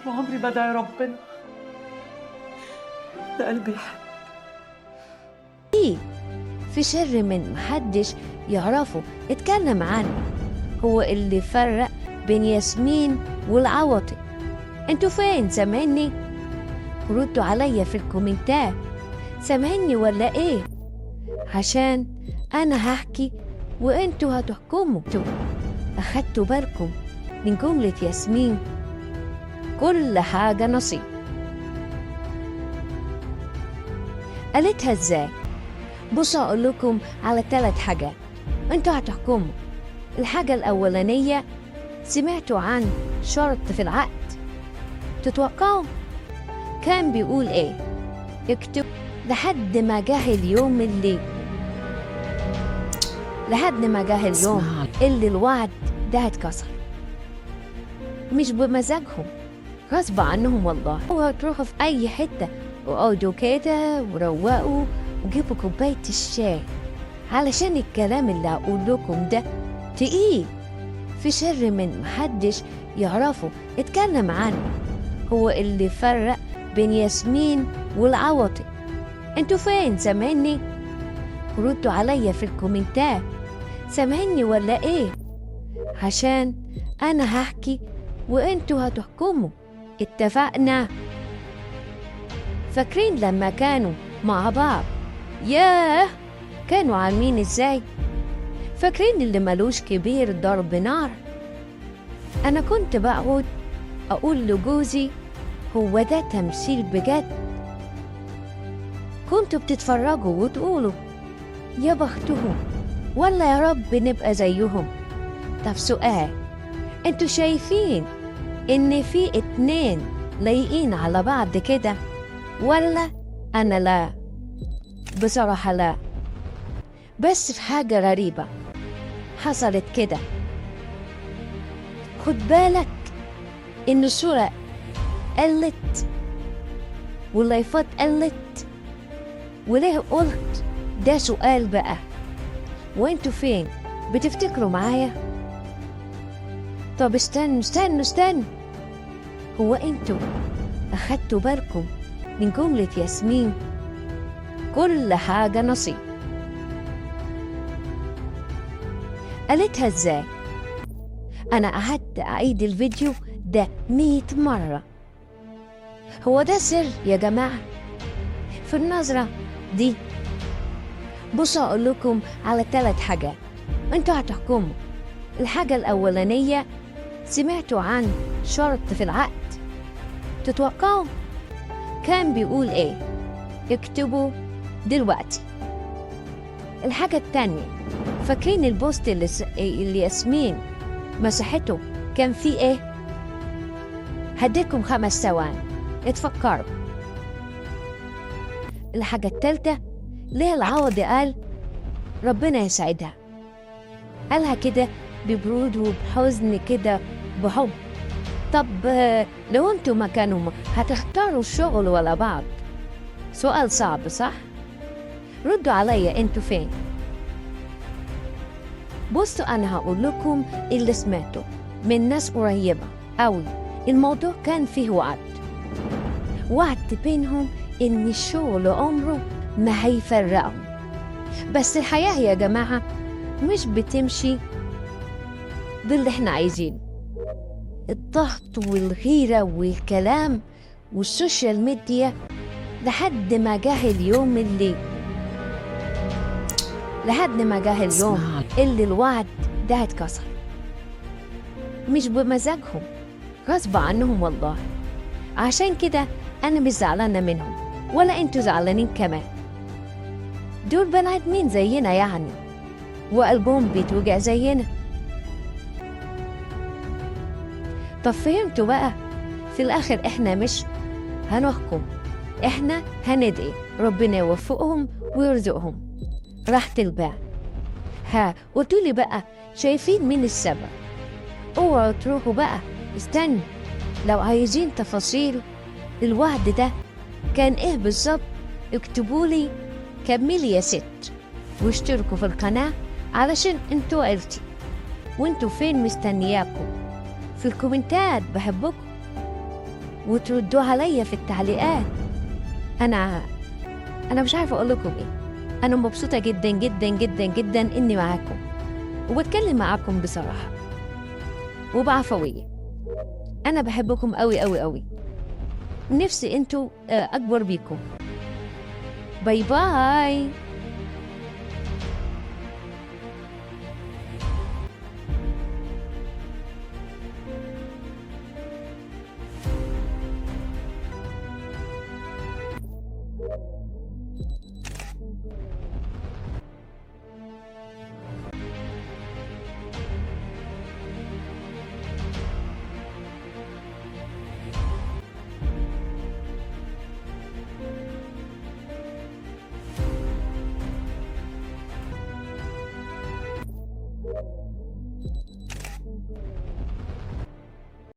طول عمري بدعي ربنا ده قلبي يحب. في سر من محدش يعرفه اتكلم عنه، هو اللي فرق بين ياسمين والعوضي. انتوا فين؟ سامعني؟ ردوا عليا في الكومنتات، سامعني ولا ايه؟ عشان انا هحكي وانتوا هتحكموا. اخدتوا بالكم من جملة ياسمين كل حاجة نصيب؟ قالتها ازاي؟ بصوا اقول لكم على 3 حاجات انتوا هتحكموا. الحاجة الأولانية، سمعتوا عن شرط في العقد؟ تتوقعوا كان بيقول ايه؟ اكتب لحد ما جه اليوم اللي الوعد ده اتكسر. مش بمزاجهم، غصب عنهم والله. وهتروحوا في أي حتة وقعدوا كده وروقوا وجيبوا كوباية الشاي، علشان الكلام اللي هقول لكم ده تقيل. في سر من محدش يعرفه اتكلم عنه، هو اللي فرق بين ياسمين والعوضي. انتوا فين؟ سامعني؟ ردوا عليا في الكومنتات، سامعني ولا ايه؟ عشان انا هحكي وانتوا هتحكموا. اتفقنا؟ فاكرين لما كانوا مع بعض؟ ياه، كانوا عالمين ازاي؟ فاكرين اللي ملوش كبير ضرب نار؟ انا كنت بقعد اقول لجوزي هو ده تمثيل بجد؟ كنتوا بتتفرجوا وتقولوا يا بختهم ولا يا رب نبقى زيهم. طب سؤال، انتوا شايفين ان في 2 لايقين على بعض كده ولا؟ انا لا، بصراحة لا. بس في حاجة غريبة حصلت كده. خد بالك ان الصورة قلت واللايفات قلت، وليه قلت ده سؤال بقى؟ وانتوا فين؟ بتفتكروا معايا؟ طب استنوا، هو انتوا اخدتوا بالكم من جملة ياسمين كل حاجة نصيب؟ قالتها ازاي؟ انا قعدت اعيد الفيديو ده 100 مرة. هو ده سر يا جماعة في النظرة دي؟ بصوا اقول لكم على 3 حاجات انتوا هتحكموا. الحاجة الأولانية، سمعتوا عن شرط في العقد؟ تتوقعوا كان بيقول ايه؟ اكتبوا دلوقتي. الحاجة التانية، فاكرين البوست اللي ياسمين مسحته كان فيه ايه؟ هديكم 5 ثواني اتفكروا. الحاجة التالتة، ليه العوضي قال ربنا يسعدها؟ قالها كده ببرود وبحزن كده بحب. طب لو انتوا مكانهم هتختاروا الشغل ولا بعض؟ سؤال صعب صح؟ ردوا عليا، انتوا فين؟ بصوا انا هقول لكم اللي سمعته من ناس قريبة قوي. الموضوع كان فيه وعد بينهم ان الشغل عمره ما هيفرقهم. بس الحياة يا جماعة مش بتمشي باللي احنا عايزينه. الضغط والغيرة والكلام والسوشيال ميديا لحد ما جه اليوم اللي الوعد ده اتكسر. مش بمزاجهم، غصب عنهم والله. عشان كده انا مش زعلانة منهم ولا انتوا زعلانين كمان. دول بني ادمين زينا يعني، وقلبهم بيتوجع زينا. طب فهمتوا بقى؟ في الاخر احنا مش هنحكم، احنا هندعي ربنا يوفقهم ويرزقهم راحة البال. قلتولي بقى شايفين مين السبب؟ اوعوا تروحوا بقى، استنوا. لو عايزين تفاصيل الوعد ده كان ايه بالظبط اكتبولي. كملي يا ست واشتركوا في القناة علشان انتوا عيلتي. وانتوا فين؟ مستنياكم في الكومنتات، بحبكم. وتردوا عليا في التعليقات. أنا مش عارفة أقول لكم إيه. أنا مبسوطة جدا جدا جدا جدا إني معاكم وبتكلم معاكم بصراحة وبعفوية. أنا بحبكم قوي قوي قوي، نفسي أنتوا أكبر بيكم. باي باي.